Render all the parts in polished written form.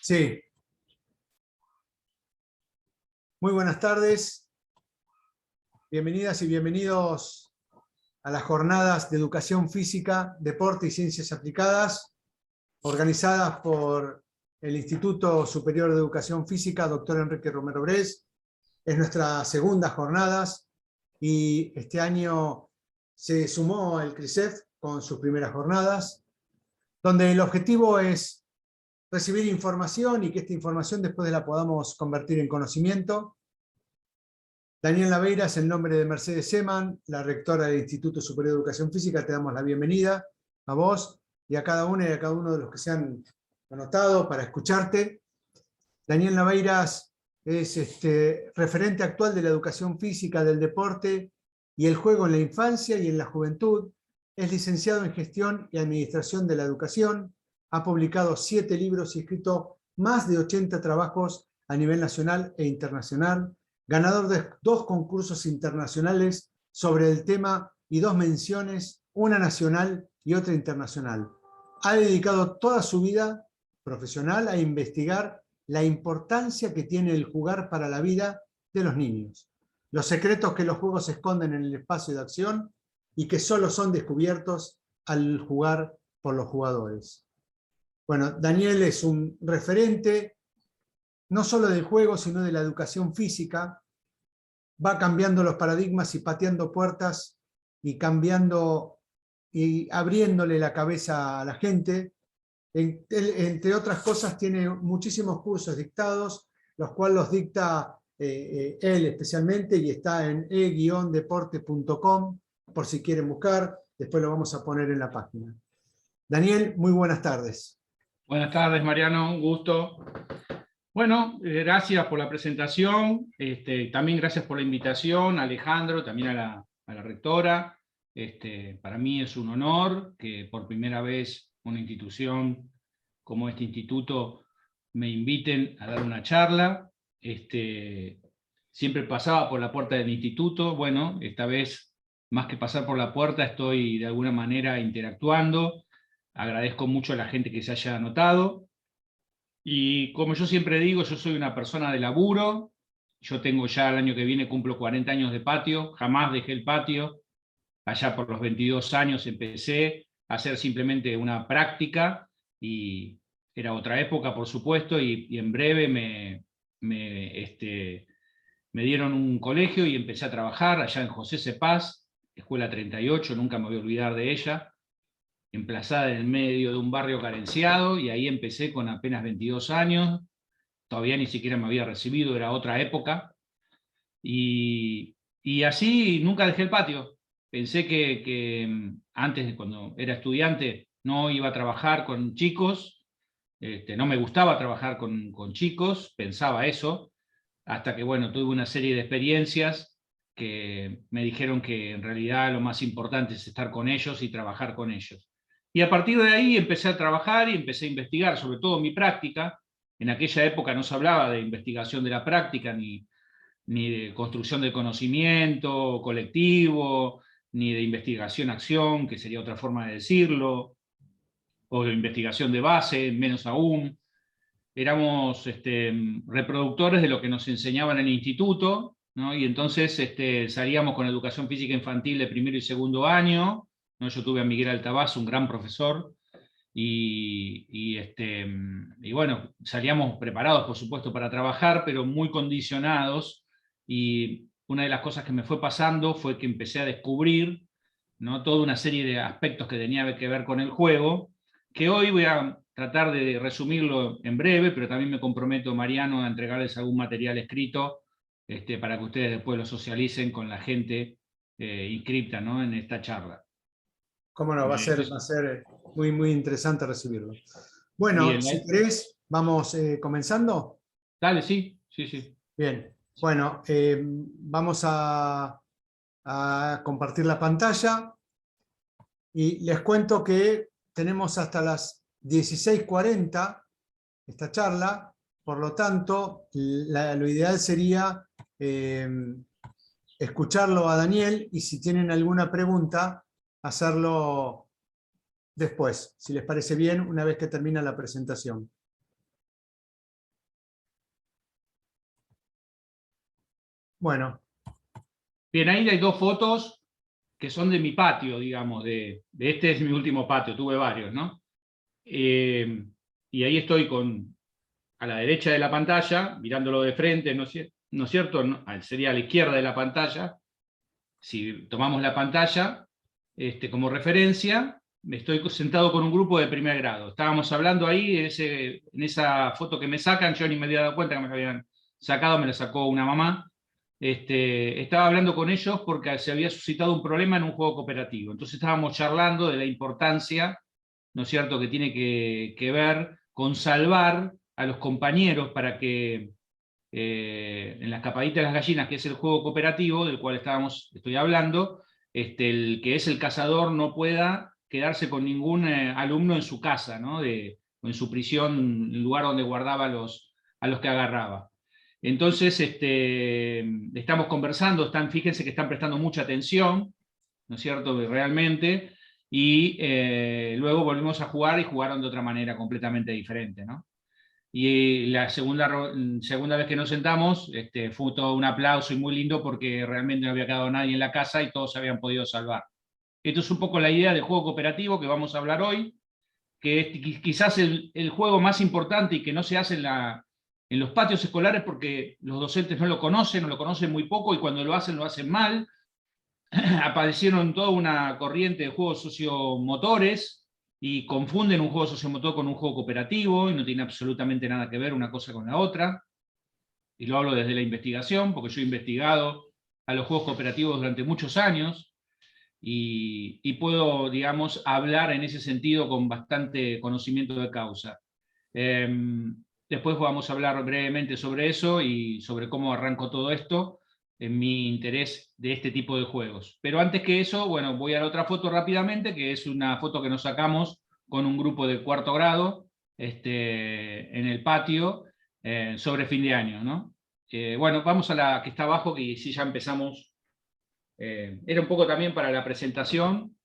Sí, muy buenas tardes, bienvenidas y bienvenidos a las jornadas de Educación Física, Deporte y Ciencias Aplicadas, organizadas por el Instituto Superior de Educación Física, Dr. Enrique Romero Bres. Es nuestra segunda jornadas y este año se sumó el CRISEF con sus primeras jornadas, donde el objetivo es recibir información y que esta información después la podamos convertir en conocimiento. Daniel Laveiras, en nombre de Mercedes Seman, la rectora del Instituto Superior de Educación Física, te damos la bienvenida a vos y a cada una y a cada uno de los que se han anotado para escucharte. Daniel Laveiras es referente actual de la educación física, del deporte y el juego en la infancia y en la juventud. Es licenciado en Gestión y Administración de la Educación. Ha publicado 7 libros y escrito más de 80 trabajos a nivel nacional e internacional. Ganador de 2 concursos internacionales sobre el tema y 2 menciones, una nacional y otra internacional. Ha dedicado toda su vida profesional a investigar la importancia que tiene el jugar para la vida de los niños, los secretos que los juegos esconden en el espacio de acción y que solo son descubiertos al jugar por los jugadores. Bueno, Daniel es un referente no solo del juego, sino de la educación física. Va cambiando los paradigmas y pateando puertas y cambiando y abriéndole la cabeza a la gente. Entre otras cosas, tiene muchísimos cursos dictados, los cuales los dicta él especialmente, y está en e-deporte.com, por si quieren buscar, después lo vamos a poner en la página. Daniel, muy buenas tardes. Buenas tardes, Mariano, un gusto. Bueno, gracias por la presentación, también gracias por la invitación, Alejandro, también a la rectora. Para mí es un honor que por primera vez una institución como este instituto me inviten a dar una charla. Siempre pasaba por la puerta del instituto, bueno, esta vez más que pasar por la puerta estoy de alguna manera interactuando. Agradezco mucho a la gente que se haya anotado. Y como yo siempre digo, yo soy una persona de laburo. Yo tengo ya el año que viene, cumplo 40 años de patio. Jamás dejé el patio. Allá por los 22 años empecé a hacer simplemente una práctica. Y era otra época, por supuesto. Y en breve me dieron un colegio y empecé a trabajar allá en José Cepaz, Escuela 38, nunca me voy a olvidar de ella, emplazada en el medio de un barrio carenciado, y ahí empecé con apenas 22 años, todavía ni siquiera me había recibido, era otra época, y así nunca dejé el patio. Pensé que antes, cuando era estudiante, no iba a trabajar con chicos, no me gustaba trabajar con chicos, pensaba eso, hasta que bueno, tuve una serie de experiencias que me dijeron que en realidad lo más importante es estar con ellos y trabajar con ellos. Y a partir de ahí empecé a trabajar y empecé a investigar, sobre todo mi práctica. En aquella época no se hablaba de investigación de la práctica, ni de construcción del conocimiento colectivo, ni de investigación-acción, que sería otra forma de decirlo, o de investigación de base, menos aún. Éramos reproductores de lo que nos enseñaban en el instituto, ¿no? Y entonces salíamos con educación física infantil de primero y segundo año, ¿no? Yo tuve a Miguel Altabás, un gran profesor, y bueno, salíamos preparados, por supuesto, para trabajar, pero muy condicionados, y una de las cosas que me fue pasando fue que empecé a descubrir, ¿no?, toda una serie de aspectos que tenía que ver con el juego, que hoy voy a tratar de resumirlo en breve, pero también me comprometo, Mariano, a entregarles algún material escrito para que ustedes después lo socialicen con la gente inscripta, ¿no?, en esta charla. Cómo no, va a ser muy, muy interesante recibirlo. Bueno, Bien, si querés, vamos comenzando. Dale, sí, sí, sí. Bien, bueno, vamos a compartir la pantalla y les cuento que tenemos hasta las 16:40 esta charla, por lo tanto, lo ideal sería escucharlo a Daniel y si tienen alguna pregunta, hacerlo después, si les parece bien, una vez que termina la presentación. Bueno, Bien, ahí hay dos fotos que son de mi patio, digamos, este es mi último patio, tuve varios, ¿no? Y ahí estoy a la derecha de la pantalla, mirándolo de frente, ¿no es cierto? No, sería a la izquierda de la pantalla. Si tomamos la pantalla como referencia, estoy sentado con un grupo de primer grado. Estábamos hablando ahí, en esa foto que me sacan, yo ni me había dado cuenta que me la habían sacado, me la sacó una mamá. Estaba hablando con ellos porque se había suscitado un problema en un juego cooperativo. Entonces estábamos charlando de la importancia, ¿no es cierto?, que tiene que ver con salvar a los compañeros para que en la escapadita de las gallinas, que es el juego cooperativo del cual estoy hablando, el que es el cazador no pueda quedarse con ningún alumno en su casa, ¿no? O en su prisión, el lugar donde guardaba a los que agarraba. Entonces, estamos conversando, fíjense que están prestando mucha atención, ¿no es cierto?, realmente, y luego volvimos a jugar y jugaron de otra manera completamente diferente, ¿no? Y la segunda vez que nos sentamos, fue todo un aplauso y muy lindo porque realmente no había quedado nadie en la casa y todos se habían podido salvar. Esto es un poco la idea del juego cooperativo que vamos a hablar hoy, que es quizás el juego más importante y que no se hace en los patios escolares porque los docentes no lo conocen muy poco y cuando lo hacen mal. Aparecieron toda una corriente de juegos sociomotores y confunden un juego sociomotor con un juego cooperativo y no tiene absolutamente nada que ver una cosa con la otra. Y lo hablo desde la investigación, porque yo he investigado a los juegos cooperativos durante muchos años y puedo, digamos, hablar en ese sentido con bastante conocimiento de causa. Después vamos a hablar brevemente sobre eso y sobre cómo arrancó todo esto en mi interés de este tipo de juegos. Pero antes que eso, bueno, voy a la otra foto rápidamente, que es una foto que nos sacamos con un grupo de cuarto grado en el patio sobre fin de año, ¿no? Bueno, vamos a la que está abajo, que sí ya empezamos. Era un poco también para la presentación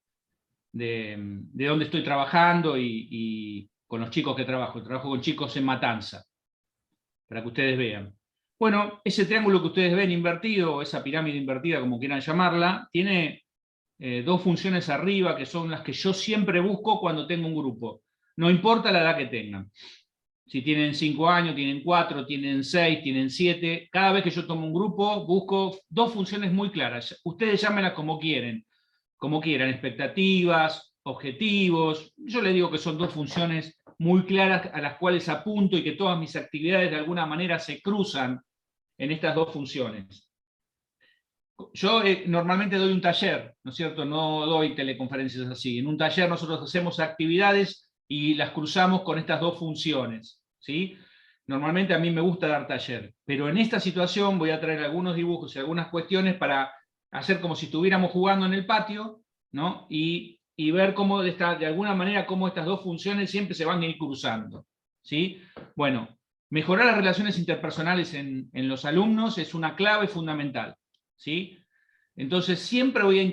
de dónde estoy trabajando y con los chicos que trabajo. Trabajo con chicos en Matanza, para que ustedes vean. Bueno, ese triángulo que ustedes ven invertido, o esa pirámide invertida, como quieran llamarla, tiene dos funciones arriba, que son las que yo siempre busco cuando tengo un grupo. No importa la edad que tengan. Si tienen 5 años, tienen 4, tienen 6, tienen 7. Cada vez que yo tomo un grupo, busco dos funciones muy claras. Ustedes llámenlas como quieran, expectativas, objetivos. Yo les digo que son dos funciones muy claras a las cuales apunto y que todas mis actividades de alguna manera se cruzan en estas dos funciones. Yo normalmente doy un taller, ¿no es cierto? No doy teleconferencias así. En un taller nosotros hacemos actividades y las cruzamos con estas dos funciones, ¿sí? Normalmente a mí me gusta dar taller, pero en esta situación voy a traer algunos dibujos y algunas cuestiones para hacer como si estuviéramos jugando en el patio, ¿no? Y ver cómo de alguna manera cómo estas dos funciones siempre se van a ir cruzando, ¿sí? Bueno, mejorar las relaciones interpersonales en los alumnos es una clave fundamental, ¿sí? Entonces siempre voy a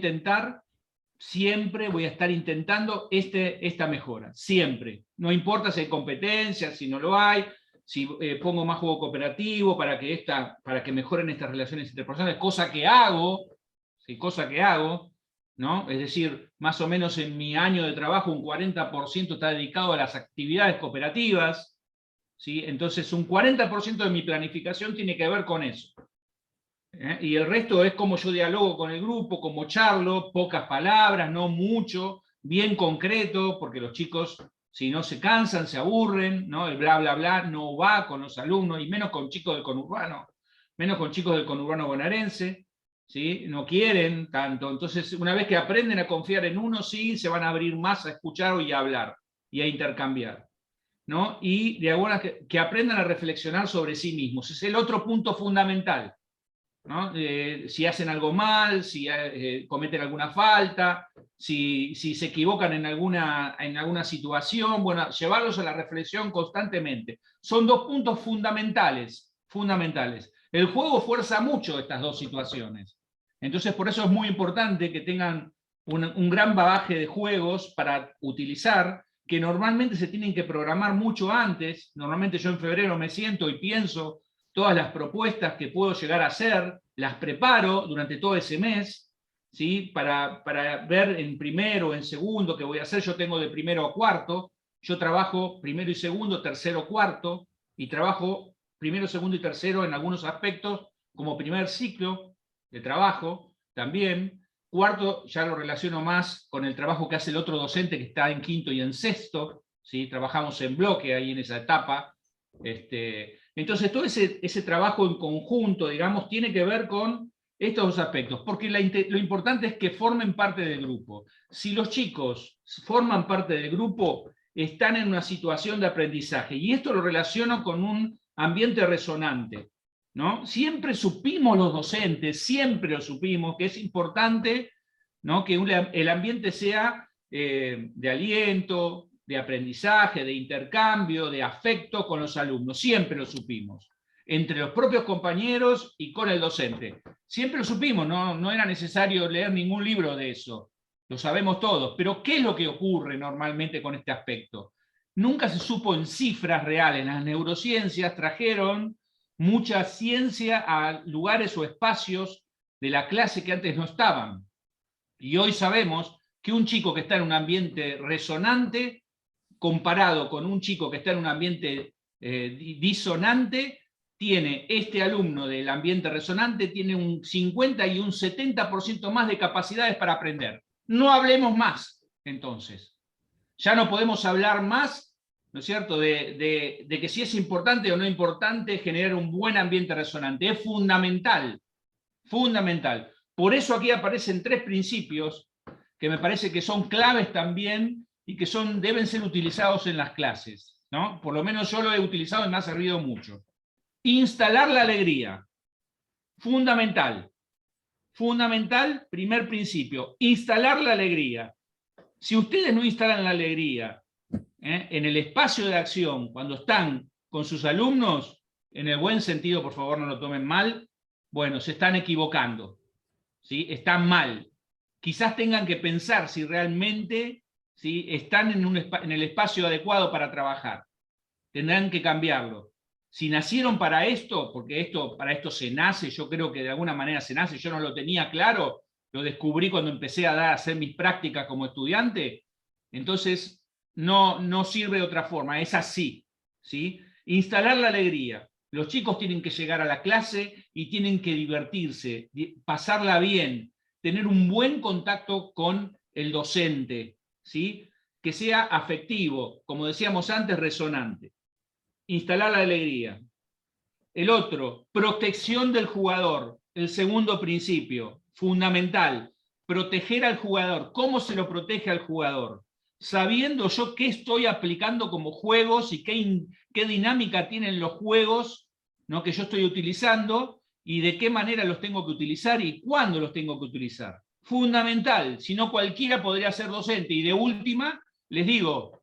estar intentando esta mejora, siempre. No importa si hay competencias, si no lo hay, si pongo más juego cooperativo para que mejoren estas relaciones interpersonales, cosa que hago, ¿no? Es decir, más o menos en mi año de trabajo un 40% está dedicado a las actividades cooperativas, ¿sí? Entonces un 40% de mi planificación tiene que ver con eso. Y el resto es cómo yo dialogo con el grupo, cómo charlo, pocas palabras, no mucho, bien concreto, porque los chicos, si no se cansan, se aburren, ¿no? El bla, bla, bla no va con los alumnos, y menos con chicos del conurbano bonaerense, ¿sí? No quieren tanto. Entonces, una vez que aprenden a confiar en uno, sí, se van a abrir más a escuchar y a hablar, y a intercambiar, ¿no? Y de alguna que aprendan a reflexionar sobre sí mismos. Es el otro punto fundamental, ¿no? Si hacen algo mal, si cometen alguna falta, si se equivocan en alguna situación, bueno, llevarlos a la reflexión constantemente. Son dos puntos fundamentales. El juego fuerza mucho estas dos situaciones. Entonces, por eso es muy importante que tengan un gran bagaje de juegos para utilizar, que normalmente se tienen que programar mucho antes. Normalmente yo en febrero me siento y pienso todas las propuestas que puedo llegar a hacer, las preparo durante todo ese mes, ¿sí? Para ver en primero o en segundo qué voy a hacer. Yo tengo de primero a cuarto, yo trabajo primero y segundo, tercero, cuarto, y trabajo primero, segundo y tercero en algunos aspectos como primer ciclo de trabajo también. Cuarto ya lo relaciono más con el trabajo que hace el otro docente que está en quinto y en sexto, ¿sí? Trabajamos en bloque ahí en esa etapa. Entonces todo ese trabajo en conjunto, digamos, tiene que ver con estos dos aspectos, porque lo importante es que formen parte del grupo. Si los chicos forman parte del grupo, están en una situación de aprendizaje, y esto lo relaciono con un ambiente resonante, ¿no? Siempre supimos los docentes, siempre lo supimos, que es importante, ¿no? Que el ambiente sea de aliento, de aprendizaje, de intercambio, de afecto con los alumnos, siempre lo supimos, entre los propios compañeros y con el docente. Siempre lo supimos, no era necesario leer ningún libro de eso, lo sabemos todos, pero ¿qué es lo que ocurre normalmente con este aspecto? Nunca se supo en cifras reales. Las neurociencias trajeron mucha ciencia a lugares o espacios de la clase que antes no estaban. Y hoy sabemos que un chico que está en un ambiente resonante, comparado con un chico que está en un ambiente disonante, tiene este alumno del ambiente resonante, tiene un 50 y un 70% más de capacidades para aprender. No hablemos más, entonces. Ya no podemos hablar más, ¿no es cierto?, de que si es importante o no importante generar un buen ambiente resonante. Es fundamental, fundamental. Por eso aquí aparecen 3 principios que me parece que son claves también y que deben ser utilizados en las clases, ¿no? Por lo menos yo lo he utilizado y me ha servido mucho. Instalar la alegría, fundamental. Fundamental, primer principio, instalar la alegría. Si ustedes no instalan la alegría en el espacio de acción, cuando están con sus alumnos, en el buen sentido, por favor no lo tomen mal, bueno, se están equivocando, ¿sí? Están mal. Quizás tengan que pensar si realmente, ¿sí?, están en el espacio adecuado para trabajar. Tendrán que cambiarlo. Si nacieron para esto, porque para esto se nace, yo creo que de alguna manera se nace, yo no lo tenía claro, lo descubrí cuando empecé a hacer mis prácticas como estudiante, entonces no sirve de otra forma, es así, ¿sí? Instalar la alegría. Los chicos tienen que llegar a la clase y tienen que divertirse, pasarla bien, tener un buen contacto con el docente, ¿sí? Que sea afectivo, como decíamos antes, resonante. Instalar la alegría. El otro, protección del jugador. El segundo principio, fundamental, proteger al jugador. ¿Cómo se lo protege al jugador? Sabiendo yo qué estoy aplicando como juegos y qué dinámica tienen los juegos, ¿no?, que yo estoy utilizando, y de qué manera los tengo que utilizar y cuándo los tengo que utilizar. Fundamental, si no cualquiera podría ser docente. Y de última, les digo,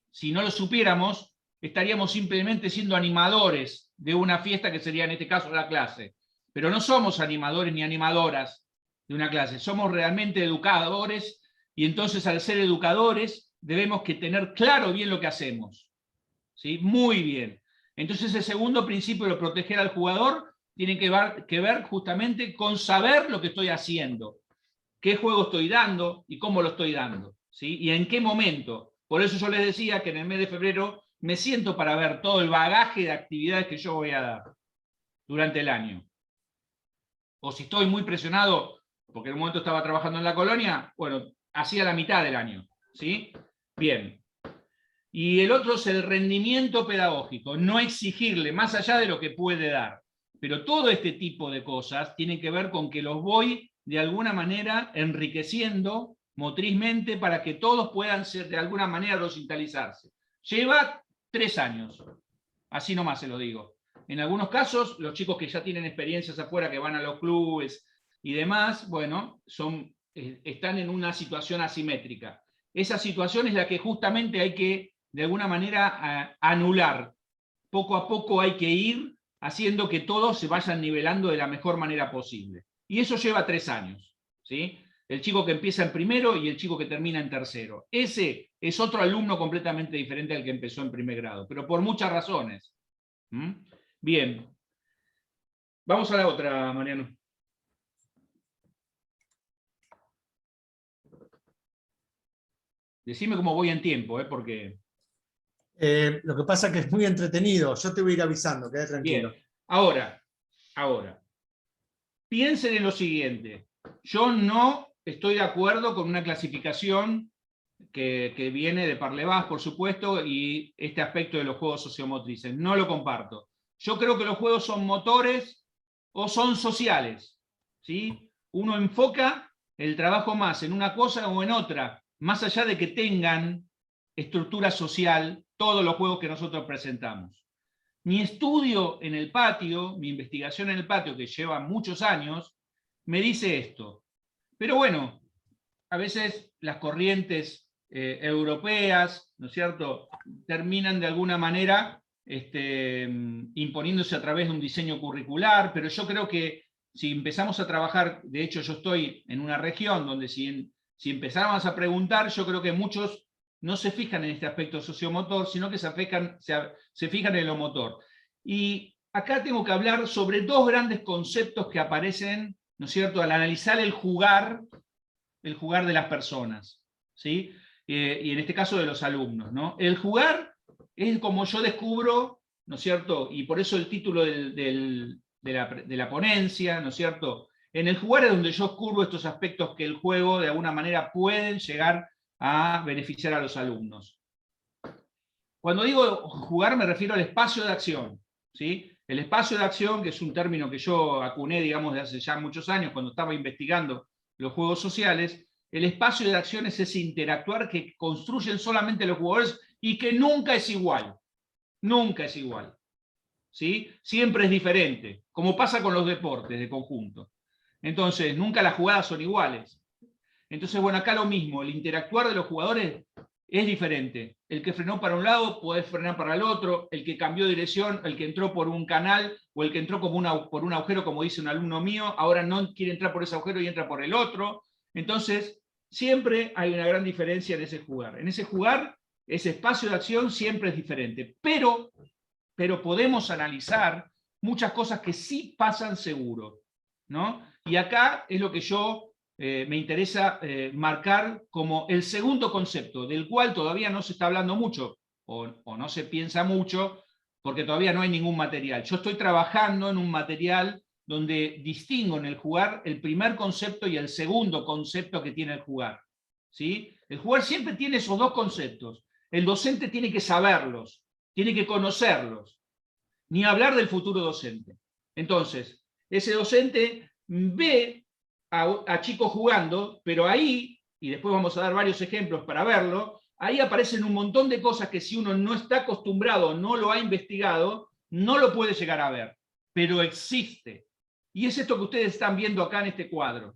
si no lo supiéramos, estaríamos simplemente siendo animadores de una fiesta que sería en este caso la clase. Pero no somos animadores ni animadoras de una clase, somos realmente educadores, y entonces al ser educadores debemos que tener claro bien lo que hacemos, ¿sí? Muy bien. Entonces el segundo principio de proteger al jugador tiene que ver justamente con saber lo que estoy haciendo, qué juego estoy dando y cómo lo estoy dando, ¿sí? Y en qué momento. Por eso yo les decía que en el mes de febrero me siento para ver todo el bagaje de actividades que yo voy a dar durante el año. O si estoy muy presionado, porque en un momento estaba trabajando en la colonia, bueno, hacía la mitad del año, ¿sí? Bien. Y el otro es el rendimiento pedagógico, no exigirle más allá de lo que puede dar. Pero todo este tipo de cosas tienen que ver con que los voy de alguna manera enriqueciendo motrizmente para que todos puedan ser de alguna manera docentalizarse. Lleva 3 años, así nomás se lo digo. En algunos casos, los chicos que ya tienen experiencias afuera, que van a los clubes y demás, bueno, están en una situación asimétrica. Esa situación es la que justamente hay que, de alguna manera, anular. Poco a poco hay que ir haciendo que todos se vayan nivelando de la mejor manera posible. Y eso lleva 3 años, ¿sí? El chico que empieza en primero y el chico que termina en tercero. Ese es otro alumno completamente diferente al que empezó en primer grado, pero por muchas razones. Bien. Vamos a la otra, Mariano. Decime cómo voy en tiempo, porque... Lo que pasa es que es muy entretenido. Yo te voy a ir avisando, quedé tranquilo. Bien, ahora, piensen en lo siguiente. Yo no estoy de acuerdo con una clasificación que viene de Parlevás, por supuesto, y este aspecto de los juegos sociomotrices. No lo comparto. Yo creo que los juegos son motores o son sociales, ¿sí? Uno enfoca el trabajo más en una cosa o en otra, más allá de que tengan estructura social todos los juegos que nosotros presentamos. Mi estudio en el patio, mi investigación en el patio, que lleva muchos años, me dice esto. Pero bueno, a veces las corrientes europeas, ¿no es cierto?, terminan de alguna manera imponiéndose a través de un diseño curricular, pero yo creo que si empezamos a trabajar, de hecho yo estoy en una región donde si empezáramos a preguntar, yo creo que muchos no se fijan en este aspecto sociomotor, sino que se fijan en lo motor. Y acá tengo que hablar sobre dos grandes conceptos que aparecen, ¿no es cierto?, al analizar el jugar de las personas, ¿sí? Y en este caso de los alumnos, ¿no? El jugar es como yo descubro, ¿no es cierto?, y por eso el título de la ponencia, ¿no es cierto?, en el jugar es donde yo descubro estos aspectos que el juego de alguna manera pueden llegar a beneficiar a los alumnos. Cuando digo jugar me refiero al espacio de acción, ¿sí? El espacio de acción, que es un término que yo acuñé, digamos, de hace ya muchos años, cuando estaba investigando los juegos sociales, el espacio de acción es ese interactuar que construyen solamente los jugadores y que nunca es igual. Nunca es igual. ¿Sí? Siempre es diferente, como pasa con los deportes de conjunto. Entonces, nunca las jugadas son iguales. Entonces, bueno, acá lo mismo, el interactuar de los jugadores es diferente. El que frenó para un lado puede frenar para el otro, el que cambió de dirección, el que entró por un canal o el que entró por un agujero, como dice un alumno mío, ahora no quiere entrar por ese agujero y entra por el otro. Entonces, siempre hay una gran diferencia en ese jugar. En ese jugar, ese espacio de acción siempre es diferente, pero podemos analizar muchas cosas que sí pasan seguro, ¿no? Y acá es lo que yo me interesa marcar como el segundo concepto, del cual todavía no se está hablando mucho, o no se piensa mucho, porque todavía no hay ningún material. Yo estoy trabajando en un material donde distingo en el jugar el primer concepto y el segundo concepto que tiene el jugar, ¿sí? El jugar siempre tiene esos dos conceptos. El docente tiene que saberlos, tiene que conocerlos, ni hablar del futuro docente. Entonces, ese docente ve a chicos jugando, pero ahí, y después vamos a dar varios ejemplos para verlo, ahí aparecen un montón de cosas que si uno no está acostumbrado, no lo ha investigado, no lo puede llegar a ver, pero existe. Y es esto que ustedes están viendo acá en este cuadro,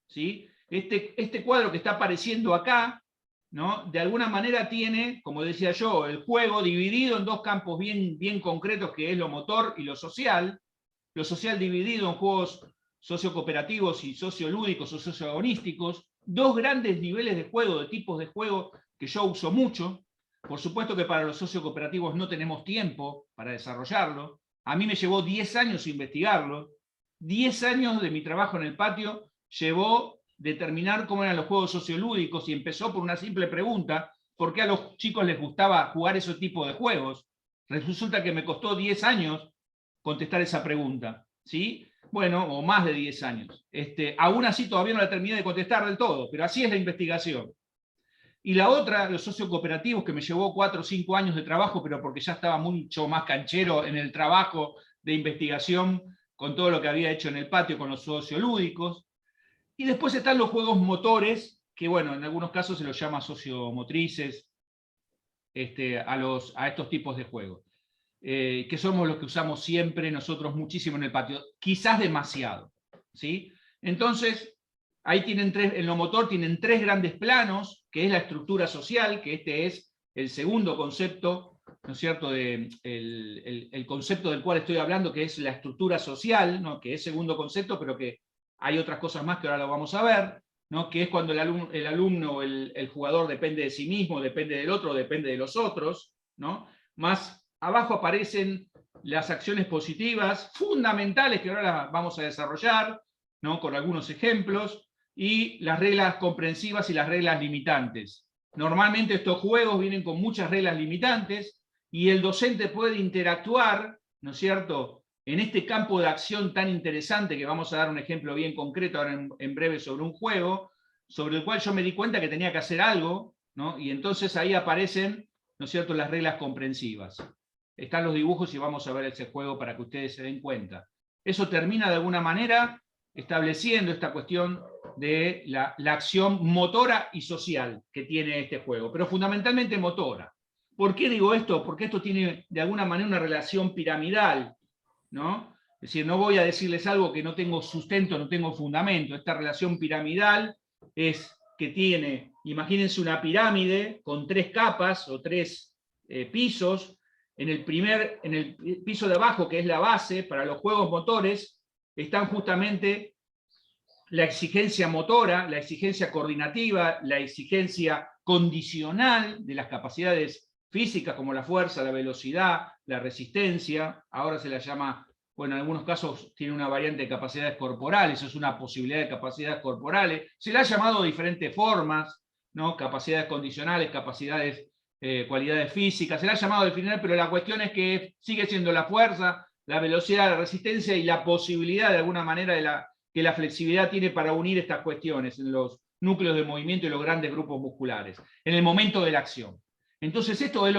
¿sí? Este cuadro que está apareciendo acá, ¿no?, de alguna manera tiene, como decía yo, el juego dividido en dos campos bien concretos, que es lo motor y lo social dividido en juegos sociocooperativos y sociolúdicos o socioagonísticos, dos grandes niveles de juego, de tipos de juego que yo uso mucho. Por supuesto que para los sociocooperativos no tenemos tiempo para desarrollarlo. A mí me llevó 10 años investigarlo. 10 años de mi trabajo en el patio llevó determinar cómo eran los juegos sociolúdicos y empezó por una simple pregunta: ¿por qué a los chicos les gustaba jugar ese tipo de juegos? Resulta que me costó 10 años contestar esa pregunta, ¿sí? Bueno, o más de 10 años. Aún así todavía no la terminé de contestar del todo, pero así es la investigación. Y la otra, los sociocooperativos, que me llevó 4 o 5 años de trabajo, pero porque ya estaba mucho más canchero en el trabajo de investigación con todo lo que había hecho en el patio con los sociolúdicos. Y después están los juegos motores, que bueno, en algunos casos se los llama sociomotrices, a estos tipos de juegos, que somos los que usamos siempre nosotros muchísimo en el patio, quizás demasiado, ¿sí? Entonces, ahí tienen en lo motor tienen 3 grandes planos, que es la estructura social, que este es el segundo concepto, ¿no es cierto?, el concepto del cual estoy hablando, que es la estructura social, ¿no?, que es segundo concepto, pero que hay otras cosas más que ahora lo vamos a ver, ¿no?, que es cuando el alumno, el jugador depende de sí mismo, depende del otro, depende de los otros, ¿no? Más abajo aparecen las acciones positivas fundamentales, que ahora las vamos a desarrollar, ¿no? Con algunos ejemplos, y las reglas comprensivas y las reglas limitantes. Normalmente estos juegos vienen con muchas reglas limitantes y el docente puede interactuar, ¿no es cierto?, en este campo de acción tan interesante, que vamos a dar un ejemplo bien concreto ahora en breve sobre un juego, sobre el cual yo me di cuenta que tenía que hacer algo, ¿no? Y entonces ahí aparecen, ¿no es cierto?, las reglas comprensivas. Están los dibujos y vamos a ver ese juego para que ustedes se den cuenta. Eso termina de alguna manera estableciendo esta cuestión de la acción motora y social que tiene este juego, pero fundamentalmente motora. ¿Por qué digo esto? Porque esto tiene de alguna manera una relación piramidal, ¿no? Es decir, no voy a decirles algo que no tengo sustento, no tengo fundamento. Esta relación piramidal es que tiene, imagínense una pirámide con 3 capas o 3 pisos. En el piso de abajo, que es la base para los juegos motores, están justamente la exigencia motora, la exigencia coordinativa, la exigencia condicional de las capacidades físicas como la fuerza, la velocidad, la resistencia. Ahora se la llama, bueno, en algunos casos tiene una variante de capacidades corporales, es una posibilidad de capacidades corporales. Se la ha llamado de diferentes formas, ¿no? Capacidades condicionales, capacidades, cualidades físicas, se la ha llamado de definir, pero la cuestión es que sigue siendo la fuerza, la velocidad, la resistencia y la posibilidad de alguna manera que la flexibilidad tiene para unir estas cuestiones en los núcleos de movimiento y los grandes grupos musculares, en el momento de la acción. Entonces esto es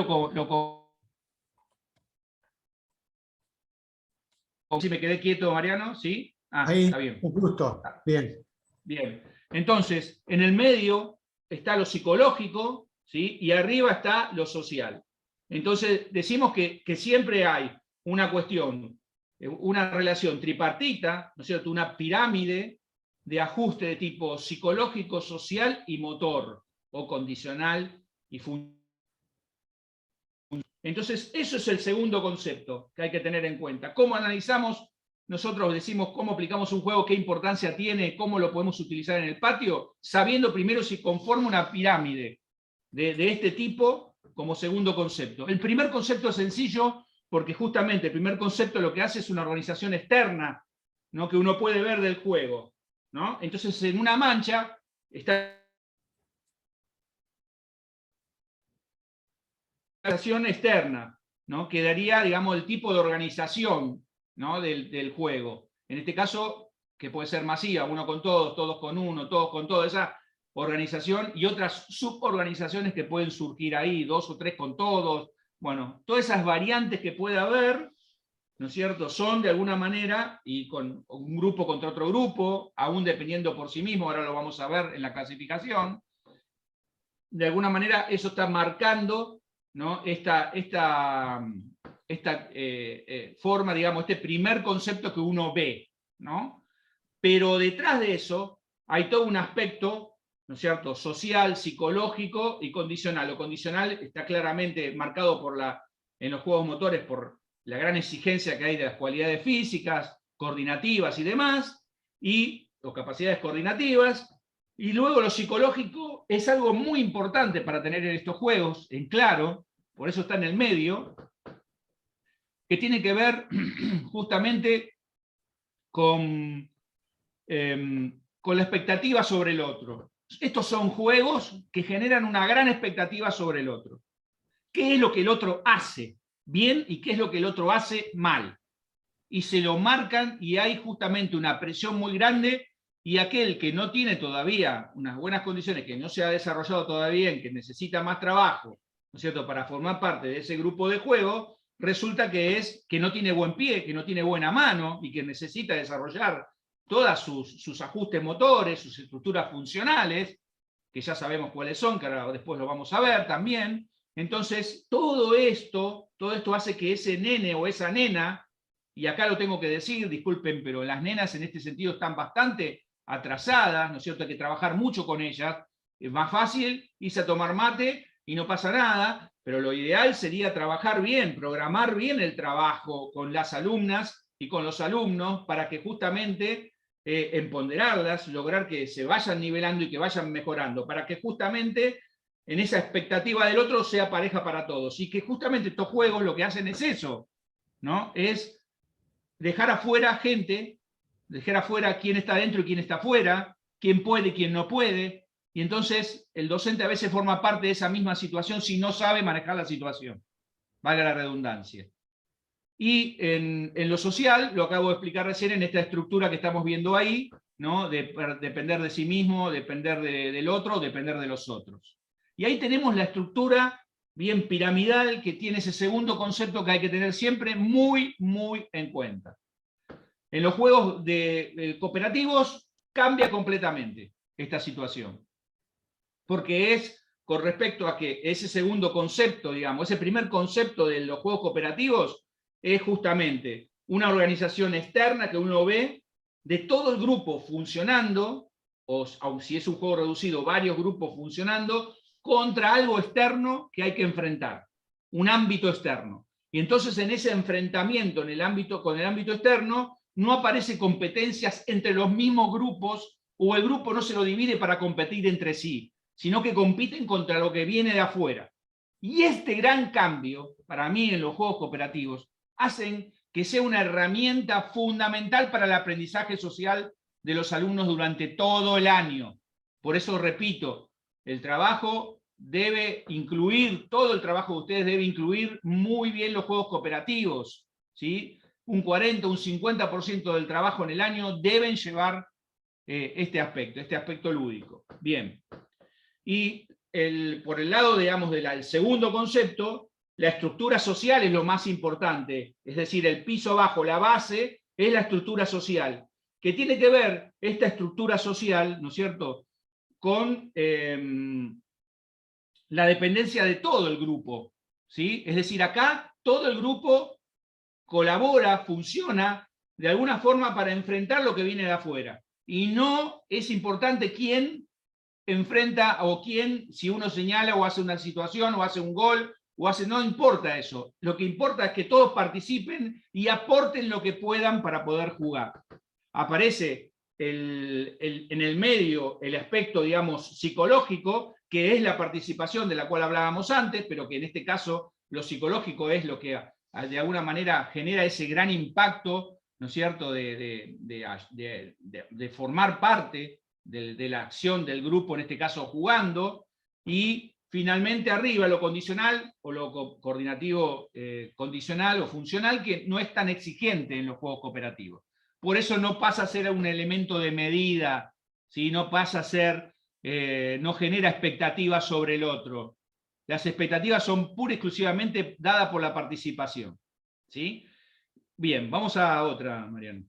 si me quedé quieto, Mariano, ¿sí? Ahí, está bien. un gusto, bien. Bien, entonces, en el medio está lo psicológico, ¿sí? Y arriba está lo social. Entonces, decimos que siempre hay una cuestión, una relación tripartita, ¿no es cierto?, una pirámide de ajuste de tipo psicológico, social y motor, o condicional y funcional. Entonces, eso es el segundo concepto que hay que tener en cuenta. ¿Cómo analizamos? Nosotros decimos cómo aplicamos un juego, qué importancia tiene, cómo lo podemos utilizar en el patio, sabiendo primero si conforma una pirámide de este tipo como segundo concepto. El primer concepto es sencillo porque justamente el primer concepto lo que hace es una organización externa, ¿no?, que uno puede ver del juego, ¿no? Entonces, en una mancha está organización externa, ¿no?, que daría, digamos, el tipo de organización, ¿no?, del juego. En este caso, que puede ser masiva, uno con todos, todos con uno, todos con todo, esa organización y otras suborganizaciones que pueden surgir ahí, 2 o 3 con todos. Bueno, todas esas variantes que puede haber, ¿no es cierto?, son de alguna manera, y con un grupo contra otro grupo, aún dependiendo por sí mismo, ahora lo vamos a ver en la clasificación, de alguna manera eso está marcando, ¿no?, esta forma, digamos, este primer concepto que uno ve, ¿no? Pero detrás de eso hay todo un aspecto, ¿no es cierto?, social, psicológico y condicional. Lo condicional está claramente marcado en los juegos motores por la gran exigencia que hay de las cualidades físicas, coordinativas y demás, o capacidades coordinativas. Y luego lo psicológico es algo muy importante para tener en estos juegos, en claro, por eso está en el medio, que tiene que ver justamente con la expectativa sobre el otro. Estos son juegos que generan una gran expectativa sobre el otro. ¿Qué es lo que el otro hace bien y qué es lo que el otro hace mal? Y se lo marcan y hay justamente una presión muy grande, y aquel que no tiene todavía unas buenas condiciones, que no se ha desarrollado todavía bien, que necesita más trabajo, ¿no es cierto?, para formar parte de ese grupo de juego, resulta que no tiene buen pie, que no tiene buena mano y que necesita desarrollar todos sus ajustes motores, sus estructuras funcionales, que ya sabemos cuáles son, que ahora después lo vamos a ver también. Entonces, todo esto hace que ese nene o esa nena, y acá lo tengo que decir, disculpen, pero las nenas en este sentido están bastante atrasadas, ¿no es cierto?, hay que trabajar mucho con ellas. Es más fácil irse a tomar mate y no pasa nada, pero lo ideal sería trabajar bien, programar bien el trabajo con las alumnas y con los alumnos para que justamente empoderarlas, lograr que se vayan nivelando y que vayan mejorando, para que justamente en esa expectativa del otro sea pareja para todos, y que justamente estos juegos lo que hacen es eso, ¿no? Es dejar afuera gente, dejar afuera quién está dentro y quién está afuera, quién puede y quién no puede, y entonces el docente a veces forma parte de esa misma situación si no sabe manejar la situación, valga la redundancia. Y en lo social, lo acabo de explicar recién en esta estructura que estamos viendo ahí, ¿no? De depender de sí mismo, depender del otro, depender de los otros. Y ahí tenemos la estructura bien piramidal que tiene ese segundo concepto que hay que tener siempre muy, muy en cuenta. En los juegos cooperativos cambia completamente esta situación, porque es con respecto a que ese segundo concepto, digamos, ese primer concepto de los juegos cooperativos es justamente una organización externa que uno ve de todo el grupo funcionando, o aun si es un juego reducido, varios grupos funcionando, contra algo externo que hay que enfrentar, un ámbito externo. Y entonces en ese enfrentamiento con el ámbito externo, no aparece competencias entre los mismos grupos, o el grupo no se lo divide para competir entre sí, sino que compiten contra lo que viene de afuera. Y este gran cambio, para mí en los juegos cooperativos, hacen que sea una herramienta fundamental para el aprendizaje social de los alumnos durante todo el año. Por eso repito, el trabajo debe incluir, todo el trabajo de ustedes debe incluir muy bien los juegos cooperativos, ¿sí? Un 40, un 50% del trabajo en el año deben llevar este aspecto lúdico. Bien. Y por el lado, digamos, del segundo concepto, la estructura social es lo más importante, es decir, el piso bajo, la base, es la estructura social, que tiene que ver esta estructura social, ¿no es cierto?, con la dependencia de todo el grupo, ¿sí? Es decir, acá todo el grupo colabora, funciona de alguna forma para enfrentar lo que viene de afuera. Y no es importante quién enfrenta o quién, si uno señala o hace una situación o hace un gol, no importa eso. Lo que importa es que todos participen y aporten lo que puedan para poder jugar. Aparece en el medio el aspecto, digamos, psicológico, que es la participación de la cual hablábamos antes, pero que en este caso lo psicológico es lo que de alguna manera genera ese gran impacto, ¿no es cierto?, de formar parte de la acción del grupo, en este caso jugando, y finalmente arriba lo condicional o lo coordinativo condicional o funcional, que no es tan exigente en los juegos cooperativos. Por eso no pasa a ser un elemento de medida, ¿sí? No pasa a ser, no genera expectativas sobre el otro. Las expectativas son pura y exclusivamente dadas por la participación, ¿sí? Bien, vamos a otra, Mariano.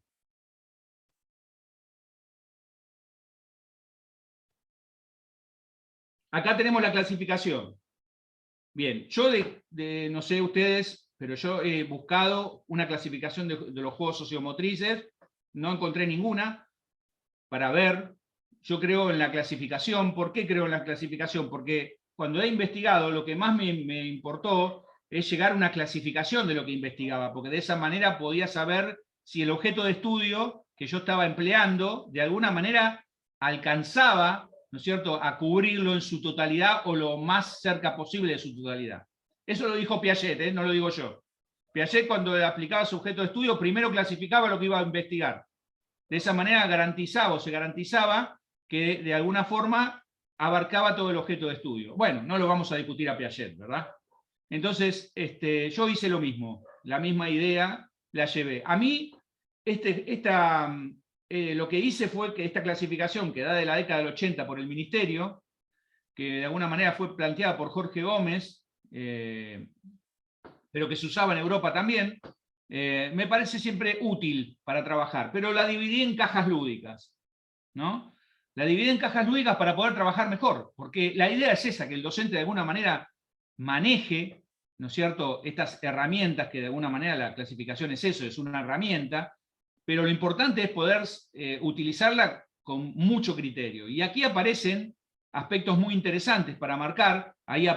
Acá tenemos la clasificación. Bien, yo no sé ustedes, pero yo he buscado una clasificación de los juegos sociomotrices, no encontré ninguna para ver. Yo creo en la clasificación. ¿Por qué creo en la clasificación? Porque cuando he investigado, lo que más me importó es llegar a una clasificación de lo que investigaba, porque de esa manera podía saber si el objeto de estudio que yo estaba empleando de alguna manera alcanzaba, ¿no es cierto?, a cubrirlo en su totalidad o lo más cerca posible de su totalidad. Eso lo dijo Piaget, no lo digo yo. Piaget, cuando aplicaba su objeto de estudio, primero clasificaba lo que iba a investigar. De esa manera garantizaba o se garantizaba que de alguna forma abarcaba todo el objeto de estudio. Bueno, no lo vamos a discutir a Piaget, ¿verdad? Entonces, yo hice lo mismo, la misma idea la llevé. A mí, lo que hice fue que esta clasificación que da de la década del 80 por el Ministerio, que de alguna manera fue planteada por Jorge Gómez, pero que se usaba en Europa también, me parece siempre útil para trabajar, pero la dividí en cajas lúdicas, ¿no? La dividí en cajas lúdicas para poder trabajar mejor, porque la idea es esa, que el docente de alguna manera maneje, ¿no es cierto?, estas herramientas, que de alguna manera la clasificación es eso, es una herramienta, pero lo importante es poder utilizarla con mucho criterio. Y aquí aparecen aspectos muy interesantes para marcar. Ahí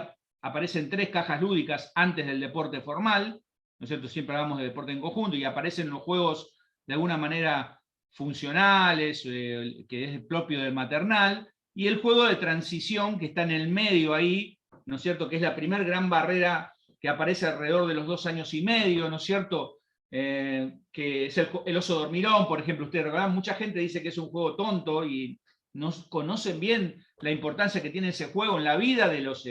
aparecen 3 cajas lúdicas antes del deporte formal, ¿no es cierto? Siempre hablamos de deporte en conjunto, y aparecen los juegos de alguna manera funcionales, que es propio del maternal, y el juego de transición que está en el medio ahí, ¿no es cierto?, que es la primera gran barrera que aparece alrededor de los 2 años y medio, ¿no es cierto?, que es el oso dormirón, por ejemplo. Ustedes recordarán, mucha gente dice que es un juego tonto y no conocen bien la importancia que tiene ese juego en la vida de los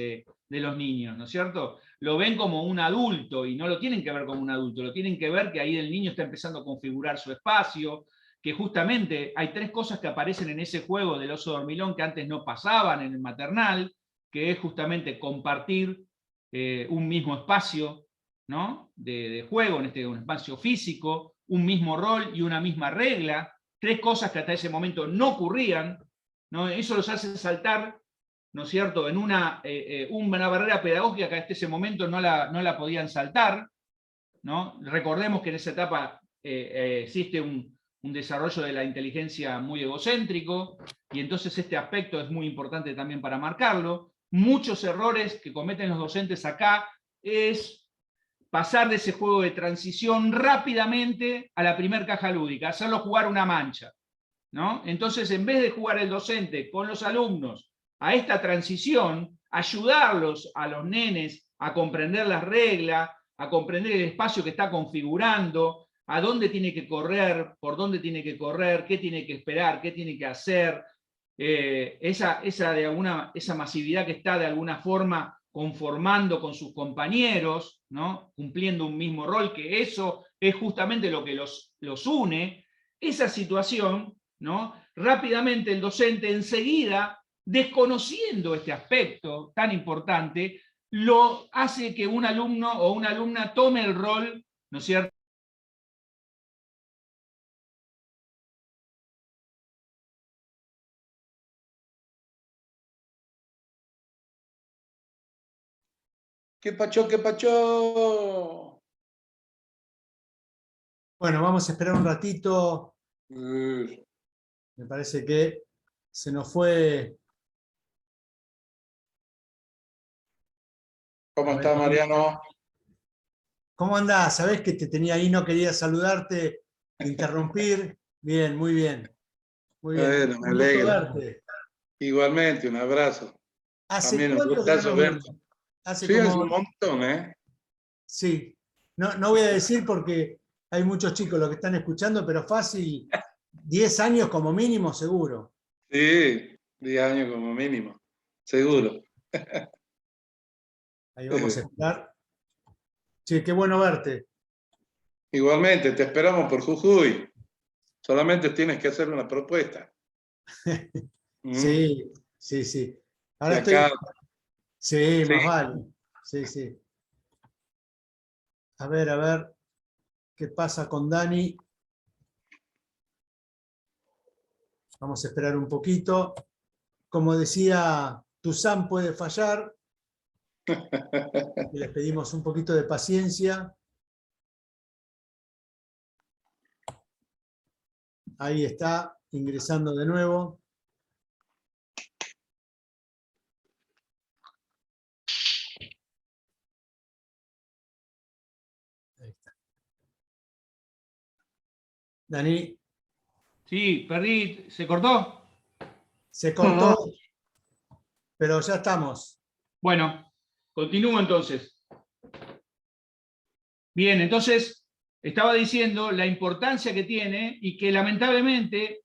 niños, ¿no es cierto? Lo ven como un adulto y no lo tienen que ver como un adulto, lo tienen que ver que ahí el niño está empezando a configurar su espacio, que justamente hay 3 cosas que aparecen en ese juego del oso dormilón que antes no pasaban en el maternal, que es justamente compartir un mismo espacio, ¿no? de juego, un espacio físico, un mismo rol y una misma regla, 3 cosas que hasta ese momento no ocurrían, ¿no? Eso los hace saltar, ¿no es cierto?, en una barrera pedagógica que hasta ese momento no la podían saltar, ¿no? Recordemos que en esa etapa existe un desarrollo de la inteligencia muy egocéntrico, y entonces este aspecto es muy importante también para marcarlo. Muchos errores que cometen los docentes acá es pasar de ese juego de transición rápidamente a la primer caja lúdica, hacerlo jugar una mancha, ¿no? Entonces, en vez de jugar el docente con los alumnos a esta transición, ayudarlos a los nenes a comprender las reglas, a comprender el espacio que está configurando, a dónde tiene que correr, por dónde tiene que correr, qué tiene que esperar, qué tiene que hacer, esa masividad que está de alguna forma conformando con sus compañeros, ¿no? Cumpliendo un mismo rol, que eso es justamente lo que los une. Esa situación, ¿no? Rápidamente el docente enseguida, desconociendo este aspecto tan importante, lo hace que un alumno o una alumna tome el rol, ¿no es cierto?, ¿Qué pacho, qué pacho? Bueno, vamos a esperar un ratito. Me parece que se nos fue. ¿Cómo está, Mariano? ¿Cómo andás? Sabés que te tenía ahí, no quería saludarte, interrumpir. Bien, muy bien. Muy bien. Bueno, me Un gusto alegro. verte. Igualmente, un abrazo. ¿Hace También un cuánto que no gustazo nos verte. vemos? Hace Sí, es como... un montón, ¿eh? Sí. No voy a decir porque hay muchos chicos los que están escuchando, pero fácil, 10 años como mínimo, seguro. Sí, 10 años como mínimo, seguro. Ahí vamos a esperar. Sí, qué bueno verte. Igualmente, te esperamos por Jujuy. Solamente tienes que hacer una propuesta. Sí, sí, sí. Ahora De estoy... acá, Sí, sí. más vale. Sí, sí. A ver qué pasa con Dani. Vamos a esperar un poquito. Como decía, Tuzán puede fallar. Les pedimos un poquito de paciencia. Ahí está, ingresando de nuevo. Ahí está. Dani, sí, perdí, ¿se cortó? se cortó, pero ya estamos. Bueno, continúo entonces. Bien, entonces estaba diciendo la importancia que tiene y que lamentablemente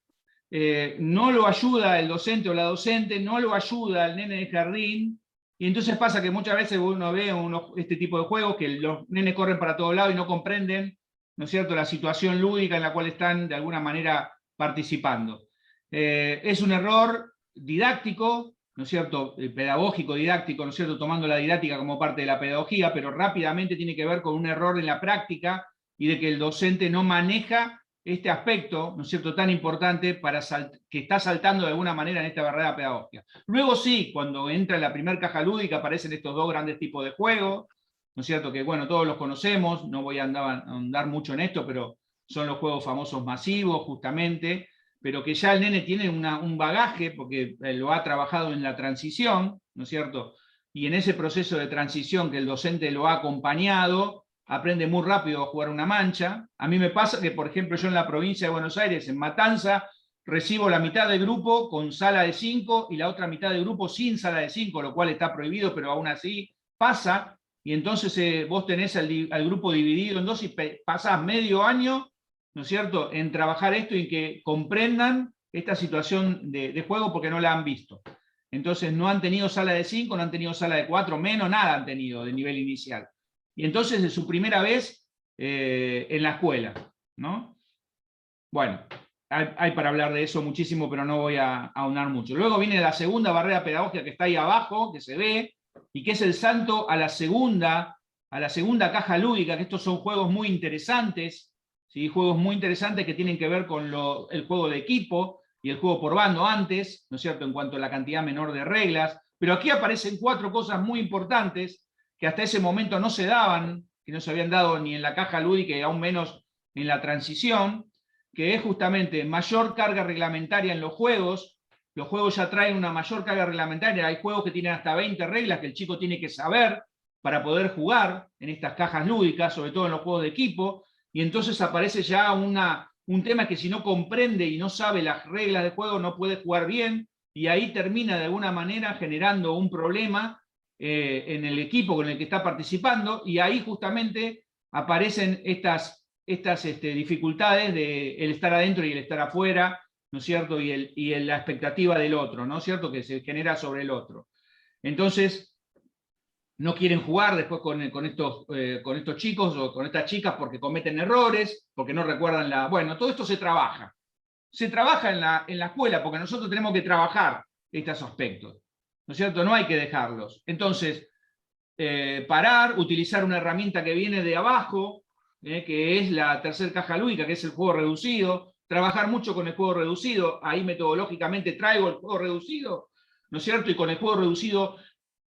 no lo ayuda el docente o la docente, no lo ayuda el nene de jardín, y entonces pasa que muchas veces uno ve este tipo de juegos que los nenes corren para todos lados y no comprenden, ¿no es cierto?, la situación lúdica en la cual están de alguna manera participando. Es un error didáctico, ¿no es cierto?, pedagógico, didáctico, ¿no es cierto?, tomando la didáctica como parte de la pedagogía, pero rápidamente tiene que ver con un error en la práctica y de que el docente no maneja este aspecto, ¿no es cierto?, tan importante que está saltando de alguna manera en esta barrera pedagógica. Luego sí, cuando entra en la primera caja lúdica aparecen estos 2 grandes tipos de juegos, ¿no es cierto?, que bueno, todos los conocemos, no voy a andar mucho en esto, pero son los juegos famosos masivos, justamente, pero que ya el nene tiene un bagaje, porque lo ha trabajado en la transición, ¿no es cierto?, y en ese proceso de transición que el docente lo ha acompañado, aprende muy rápido a jugar una mancha. A mí me pasa que, por ejemplo, yo en la provincia de Buenos Aires, en Matanza, recibo la mitad del grupo con sala de 5 y la otra mitad del grupo sin sala de 5, lo cual está prohibido, pero aún así pasa, y entonces vos tenés al grupo dividido en dos y pasás medio año, ¿no es cierto?, en trabajar esto y que comprendan esta situación de juego porque no la han visto. Entonces no han tenido sala de 5, no han tenido sala de 4, menos, nada han tenido de nivel inicial. Y entonces es su primera vez en la escuela, ¿no? Bueno, hay para hablar de eso muchísimo, pero no voy a ahondar mucho. Luego viene la segunda barrera pedagógica que está ahí abajo, que se ve, y que es el salto a la segunda caja lúdica, que estos son juegos muy interesantes, ¿sí? Juegos muy interesantes que tienen que ver con el juego de equipo y el juego por bando antes, ¿no es cierto?, en cuanto a la cantidad menor de reglas. Pero aquí aparecen 4 cosas muy importantes que hasta ese momento no se daban, que no se habían dado ni en la caja lúdica y aún menos en la transición, que es justamente mayor carga reglamentaria en los juegos. Los juegos ya traen una mayor carga reglamentaria, hay juegos que tienen hasta 20 reglas que el chico tiene que saber para poder jugar en estas cajas lúdicas, sobre todo en los juegos de equipo, y entonces aparece ya un tema que si no comprende y no sabe las reglas de juego no puede jugar bien, y ahí termina de alguna manera generando un problema en el equipo con el que está participando, y ahí justamente aparecen estas dificultades de el estar adentro y el estar afuera, ¿no es cierto? Y la expectativa del otro, ¿no es cierto?, que se genera sobre el otro. Entonces, no quieren jugar después con estos chicos o con estas chicas porque cometen errores, porque no recuerdan Bueno, todo esto se trabaja. Se trabaja en la escuela porque nosotros tenemos que trabajar estos aspectos, ¿no es cierto? No hay que dejarlos. Entonces, parar, utilizar una herramienta que viene de abajo, que es la tercera caja lúdica, que es el juego reducido, trabajar mucho con el juego reducido, ahí metodológicamente traigo el juego reducido, ¿no es cierto? Y con el juego reducido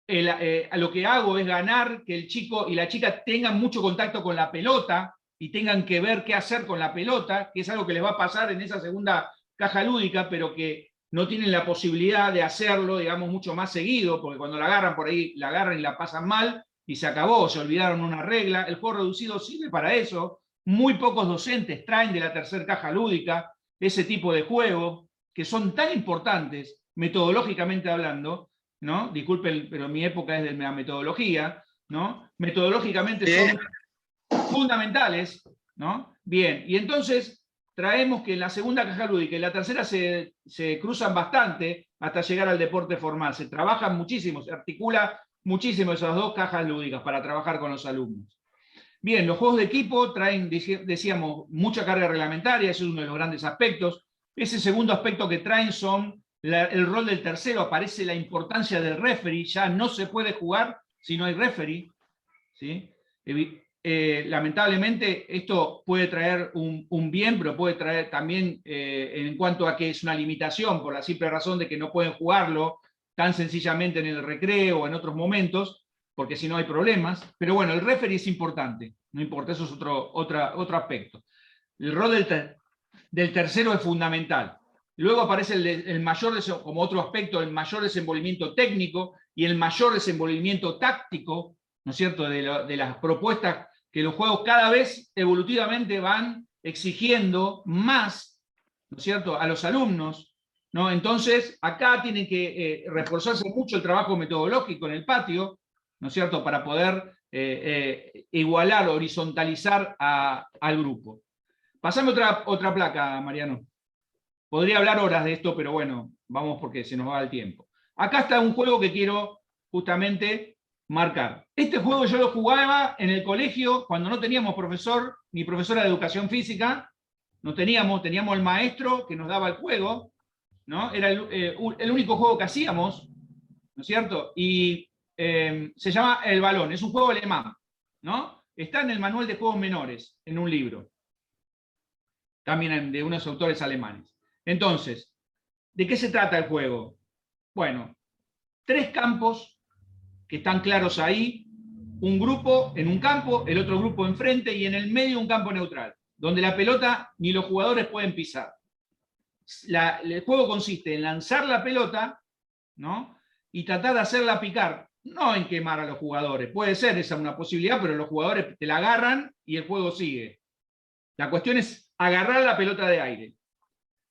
lo que hago es ganar que el chico y la chica tengan mucho contacto con la pelota y tengan que ver qué hacer con la pelota, que es algo que les va a pasar en esa segunda caja lúdica, pero que no tienen la posibilidad de hacerlo, digamos, mucho más seguido, porque cuando la agarran por ahí, la agarran y la pasan mal, y se acabó, se olvidaron una regla. El juego reducido sirve para eso. Muy pocos docentes traen de la tercera caja lúdica ese tipo de juegos, que son tan importantes, metodológicamente hablando, ¿no? Disculpen, pero mi época es de la metodología, ¿no? Metodológicamente son fundamentales, ¿no? Bien, y entonces traemos que en la segunda caja lúdica y la tercera se cruzan bastante hasta llegar al deporte formal. Se trabajan muchísimo, se articula muchísimo esas dos cajas lúdicas para trabajar con los alumnos. Bien, los juegos de equipo traen, decíamos, mucha carga reglamentaria, ese es uno de los grandes aspectos. Ese segundo aspecto que traen son el rol del tercero, aparece la importancia del referee, ya no se puede jugar si no hay referee, ¿sí? Lamentablemente esto puede traer un bien, pero puede traer también en cuanto a que es una limitación por la simple razón de que no pueden jugarlo tan sencillamente en el recreo o en otros momentos, porque si no hay problemas. Pero bueno, el referee es importante, no importa, eso es otro aspecto. El rol del tercero es fundamental. Luego aparece el mayor, como otro aspecto, el mayor desenvolvimiento técnico y el mayor desenvolvimiento táctico, ¿no es cierto?, de las propuestas que los juegos cada vez evolutivamente van exigiendo más, ¿no es cierto?, a los alumnos, ¿no? Entonces, acá tiene que reforzarse mucho el trabajo metodológico en el patio, ¿no es cierto?, para poder igualar, horizontalizar al grupo. Pasame otra placa, Mariano. Podría hablar horas de esto, pero bueno, vamos porque se nos va el tiempo. Acá está un juego que quiero justamente marcar. Este juego yo lo jugaba en el colegio cuando no teníamos profesor ni profesora de educación física. No teníamos el maestro que nos daba el juego, ¿no? Era el único juego que hacíamos, ¿no es cierto? Y se llama El Balón, es un juego alemán, ¿no? Está en el manual de juegos menores, en un libro, también de unos autores alemanes. Entonces, ¿de qué se trata el juego? Bueno, 3 campos que están claros ahí, un grupo en un campo, el otro grupo enfrente y en el medio un campo neutral, donde la pelota ni los jugadores pueden pisar. El juego consiste en lanzar la pelota, ¿no?, y tratar de hacerla picar, no en quemar a los jugadores, puede ser esa una posibilidad, pero los jugadores te la agarran y el juego sigue. La cuestión es agarrar la pelota de aire.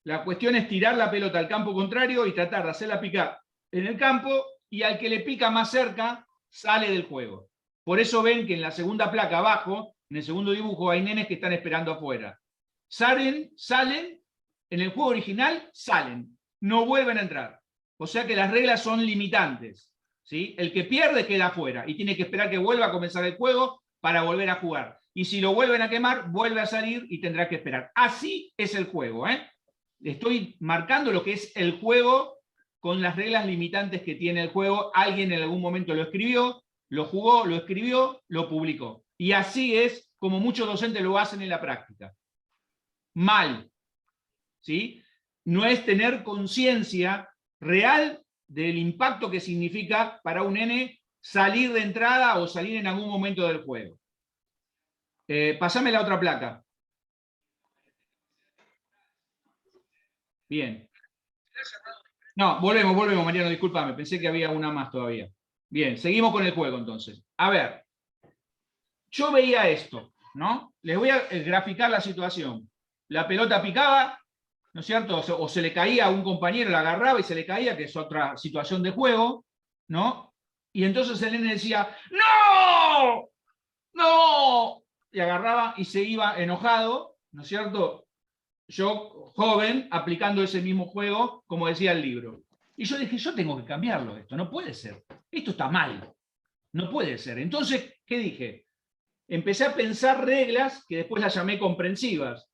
La cuestión es tirar la pelota al campo contrario y tratar de hacerla picar en el campo, y al que le pica más cerca sale del juego. Por eso ven que en la segunda placa abajo, en el segundo dibujo, hay nenes que están esperando afuera. Salen, en el juego original salen, no vuelven a entrar. O sea que las reglas son limitantes, ¿sí? El que pierde queda afuera y tiene que esperar que vuelva a comenzar el juego para volver a jugar. Y si lo vuelven a quemar, vuelve a salir y tendrá que esperar. Así es el juego, ¿eh? Estoy marcando lo que es el juego con las reglas limitantes que tiene el juego. Alguien en algún momento lo escribió, lo jugó, lo escribió, lo publicó. Y así es como muchos docentes lo hacen en la práctica. Mal, ¿sí? No es tener conciencia real del impacto que significa para un nene salir de entrada o salir en algún momento del juego. Pasame la otra placa. Bien. No, volvemos, Mariano, discúlpame, pensé que había una más todavía. Bien, seguimos con el juego entonces. A ver, yo veía esto, ¿no? Les voy a graficar la situación. La pelota picaba, ¿no es cierto? O se le caía a un compañero, la agarraba y se le caía, que es otra situación de juego, ¿no? Y entonces el nene decía, ¡no! ¡No! Y agarraba y se iba enojado, ¿no es cierto? Yo, joven, aplicando ese mismo juego, como decía el libro. Y yo dije, yo tengo que cambiarlo esto, no puede ser. Esto está mal, no puede ser. Entonces, ¿qué dije? Empecé a pensar reglas que después las llamé comprensivas.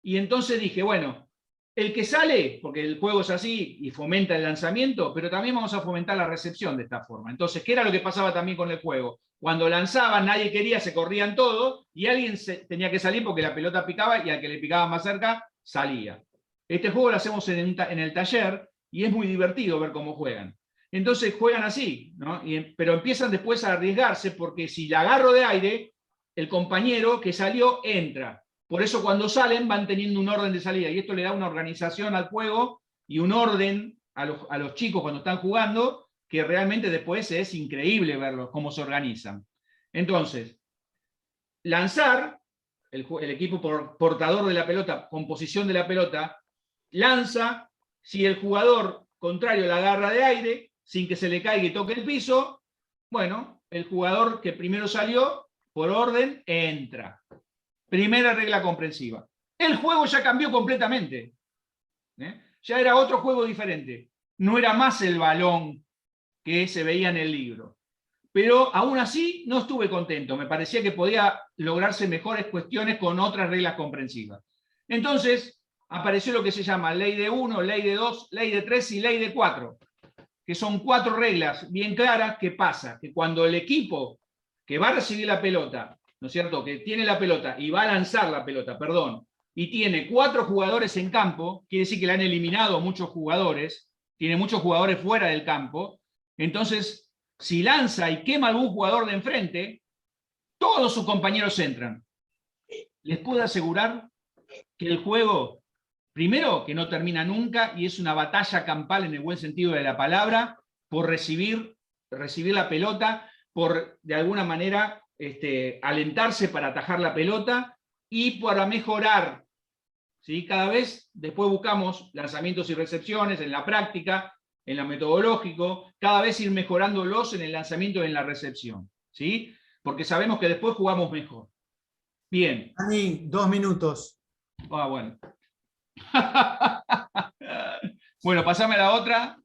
Y entonces dije, bueno, el que sale, porque el juego es así y fomenta el lanzamiento, pero también vamos a fomentar la recepción de esta forma. Entonces, ¿qué era lo que pasaba también con el juego? Cuando lanzaban, nadie quería, se corrían todos y alguien tenía que salir porque la pelota picaba y al que le picaba más cerca, salía. Este juego lo hacemos en el taller y es muy divertido ver cómo juegan. Entonces juegan así, ¿no? Pero empiezan después a arriesgarse porque si la agarro de aire, el compañero que salió entra. Por eso cuando salen van teniendo un orden de salida y esto le da una organización al juego y un orden a los chicos cuando están jugando que realmente después es increíble verlos, cómo se organizan. Entonces, lanzar, el equipo portador de la pelota, con posición de la pelota, lanza, si el jugador contrario la agarra de aire, sin que se le caiga y toque el piso, bueno, el jugador que primero salió, por orden, entra. Primera regla comprensiva. El juego ya cambió completamente. Ya era otro juego diferente. No era más el balón que se veía en el libro. Pero aún así no estuve contento. Me parecía que podía lograrse mejores cuestiones con otras reglas comprensivas. Entonces apareció lo que se llama ley de 1, ley de 2, ley de 3 y ley de 4, que son 4 reglas bien claras. ¿Qué pasa? Que cuando el equipo que va a recibir la pelota, ¿no es cierto?, que tiene la pelota y va a lanzar la pelota, perdón, y tiene 4 jugadores en campo, quiere decir que le han eliminado a muchos jugadores, tiene muchos jugadores fuera del campo, entonces, si lanza y quema algún jugador de enfrente, todos sus compañeros entran. Les puedo asegurar que el juego, primero, que no termina nunca y es una batalla campal en el buen sentido de la palabra, por recibir la pelota, por de alguna manera alentarse para atajar la pelota y para mejorar. ¿Sí? Cada vez después buscamos lanzamientos y recepciones en la práctica, en lo metodológico, cada vez ir mejorándolos en el lanzamiento y en la recepción. ¿Sí? Porque sabemos que después jugamos mejor. Bien. Dani, 2 minutos. Ah, bueno. Bueno, pasame a la otra.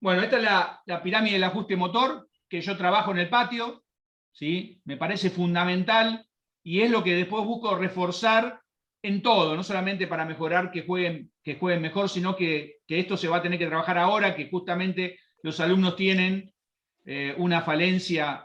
Bueno, esta es la pirámide del ajuste motor que yo trabajo en el patio, ¿sí? Me parece fundamental y es lo que después busco reforzar en todo, no solamente para mejorar que jueguen mejor, sino que esto se va a tener que trabajar ahora, que justamente los alumnos tienen una falencia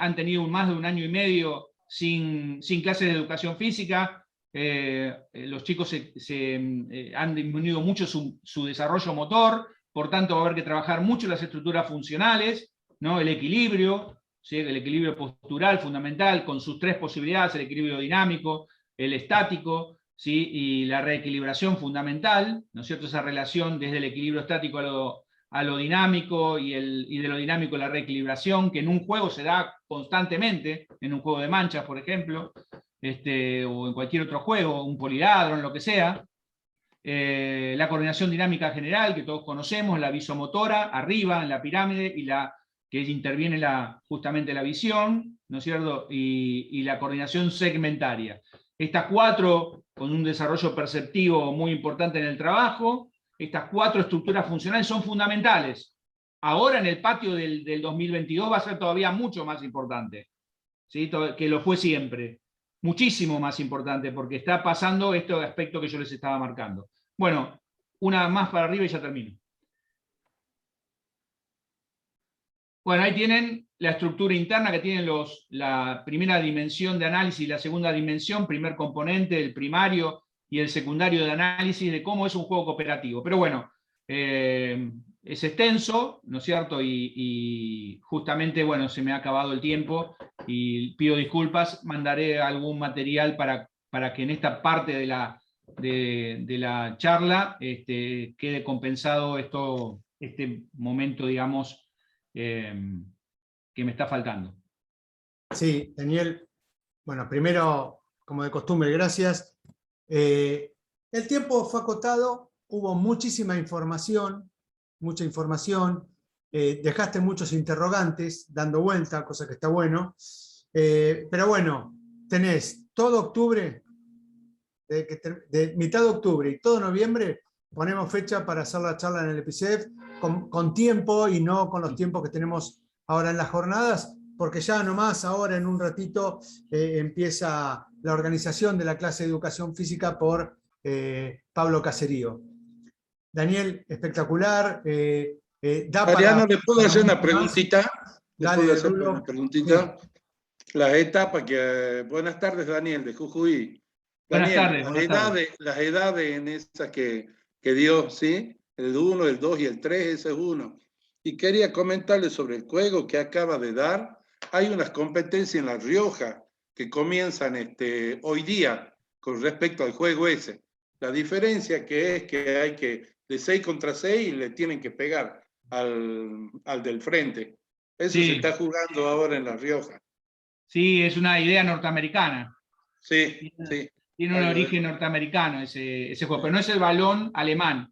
han tenido más de 1 año y medio sin clases de educación física. Los chicos han disminuido mucho su desarrollo motor, por tanto va a haber que trabajar mucho las estructuras funcionales, ¿no? El equilibrio, ¿sí? El equilibrio postural fundamental, con sus 3 posibilidades, el equilibrio dinámico, el estático, ¿sí? Y la reequilibración fundamental, ¿no es cierto? Esa relación desde el equilibrio estático a lo dinámico y de lo dinámico la reequilibración, que en un juego se da constantemente, en un juego de manchas, por ejemplo, o en cualquier otro juego, un poliladro, en lo que sea. la coordinación dinámica general, que todos conocemos, la visomotora, arriba en la pirámide, y que interviene justamente la visión, ¿no es cierto? Y la coordinación segmentaria. Estas 4, con un desarrollo perceptivo muy importante en el trabajo, estas 4 estructuras funcionales son fundamentales. Ahora en el patio del 2022 va a ser todavía mucho más importante, ¿sí? Que lo fue siempre. Muchísimo más importante, porque está pasando este aspecto que yo les estaba marcando. Bueno, una más para arriba y ya termino. Bueno, ahí tienen la estructura interna que tienen la primera dimensión de análisis y la segunda dimensión, primer componente, el primario y el secundario de análisis, de cómo es un juego cooperativo. Pero bueno, es extenso, ¿no es cierto? Y justamente, bueno, se me ha acabado el tiempo y pido disculpas. Mandaré algún material para que en esta parte de la charla quede compensado este momento, digamos, que me está faltando. Sí, Daniel. Bueno, primero, como de costumbre, gracias. El tiempo fue acotado, hubo muchísima información, mucha información. Dejaste muchos interrogantes dando vuelta, cosa que está bueno. Pero bueno, tenés todo octubre, de mitad de octubre y todo noviembre, ponemos fecha para hacer la charla en el EPICEF con tiempo y no con los tiempos que tenemos ahora en las jornadas, porque ya nomás ahora en un ratito empieza la organización de la clase de educación física por Pablo Caserío. Daniel, espectacular. Mariano, ¿le puedo hacer una preguntita? Dale, Rulo. Sí. Las etapas buenas tardes, Daniel, de Jujuy. Daniel, Buenas tardes. Las edades en esas que dio, ¿sí? El 1, el 2 y el 3, ese es 1. Y quería comentarle sobre el juego que acaba de dar. Hay unas competencias en La Rioja que comienzan hoy día con respecto al juego ese. La diferencia que es que hay de 6 contra 6 le tienen que pegar al del frente. Eso sí. Se está jugando ahora en La Rioja. Sí, es una idea norteamericana. Sí. Tiene un origen norteamericano ese juego, pero no es el balón alemán.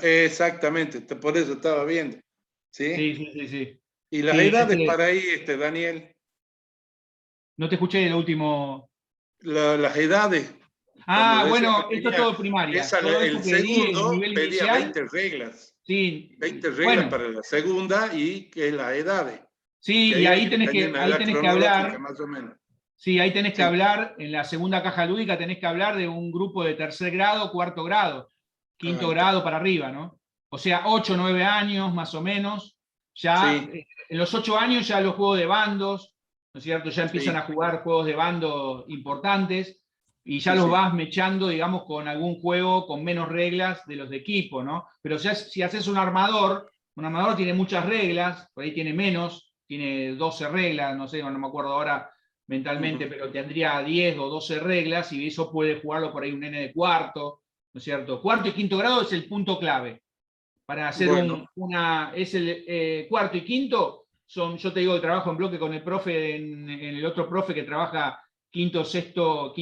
Exactamente, por eso estaba viendo. Sí. ¿Y las edades para ahí, Daniel? No te escuché el último. Las edades. Bueno, esto es todo primaria. Todo el segundo nivel pedía inicial, 20 reglas. Sí. 20 reglas para la segunda y que es las edades. Sí, y ahí tenés que hablar. Más o menos. Sí, ahí tenés que hablar, en la segunda caja lúdica tenés que hablar de un grupo de tercer grado, cuarto grado, quinto grado para arriba, ¿no? O sea, 8, 9 años más o menos. Ya en los 8 años ya los juegos de bandos, ¿no es cierto? Ya empiezan a jugar juegos de bando importantes y ya los vas mechando, digamos, con algún juego con menos reglas de los de equipo, ¿no? Pero si haces un armador tiene muchas reglas, por ahí tiene menos, tiene 12 reglas, no sé, no me acuerdo ahora mentalmente, pero tendría 10 o 12 reglas y eso puede jugarlo por ahí un nene de cuarto, ¿no es cierto? Cuarto y quinto grado es el punto clave para hacer es el cuarto y quinto yo te digo que trabajo en bloque con el profe, en el otro profe que trabaja quinto, sexto,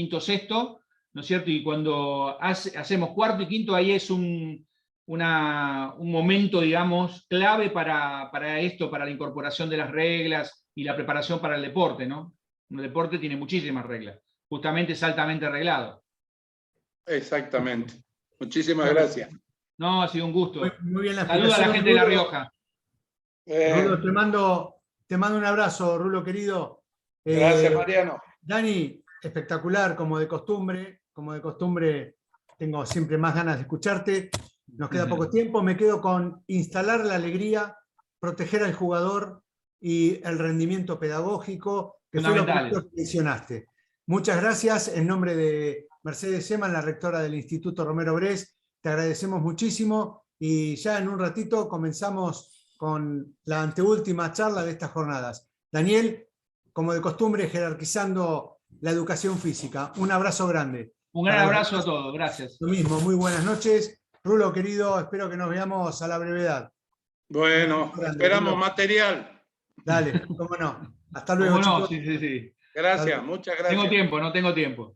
¿no es cierto? Y cuando hacemos cuarto y quinto, ahí es un momento, digamos, clave para esto, para la incorporación de las reglas y la preparación para el deporte, ¿no? Un deporte tiene muchísimas reglas, justamente es altamente arreglado. Exactamente. Muchísimas gracias. No, ha sido un gusto. Muy bien la Saludos a la gente de La Rioja. Rulo, te mando un abrazo, Rulo querido. Gracias, Mariano. Dani, espectacular, como de costumbre, tengo siempre más ganas de escucharte. Nos queda poco tiempo, me quedo con instalar la alegría, proteger al jugador y el rendimiento pedagógico, que fue lo que mencionaste. Muchas gracias. En nombre de Mercedes Seman, la rectora del Instituto Romero Bress, te agradecemos muchísimo y ya en un ratito comenzamos con la anteúltima charla de estas jornadas. Daniel, como de costumbre, jerarquizando la educación física. Un abrazo grande. Un gran abrazo a todos, gracias. Lo mismo, muy buenas noches. Rulo, querido, espero que nos veamos a la brevedad. Bueno, esperamos Rulo. Material. Dale, cómo no. Hasta luego, chicos. Sí. Gracias, muchas gracias. No tengo tiempo.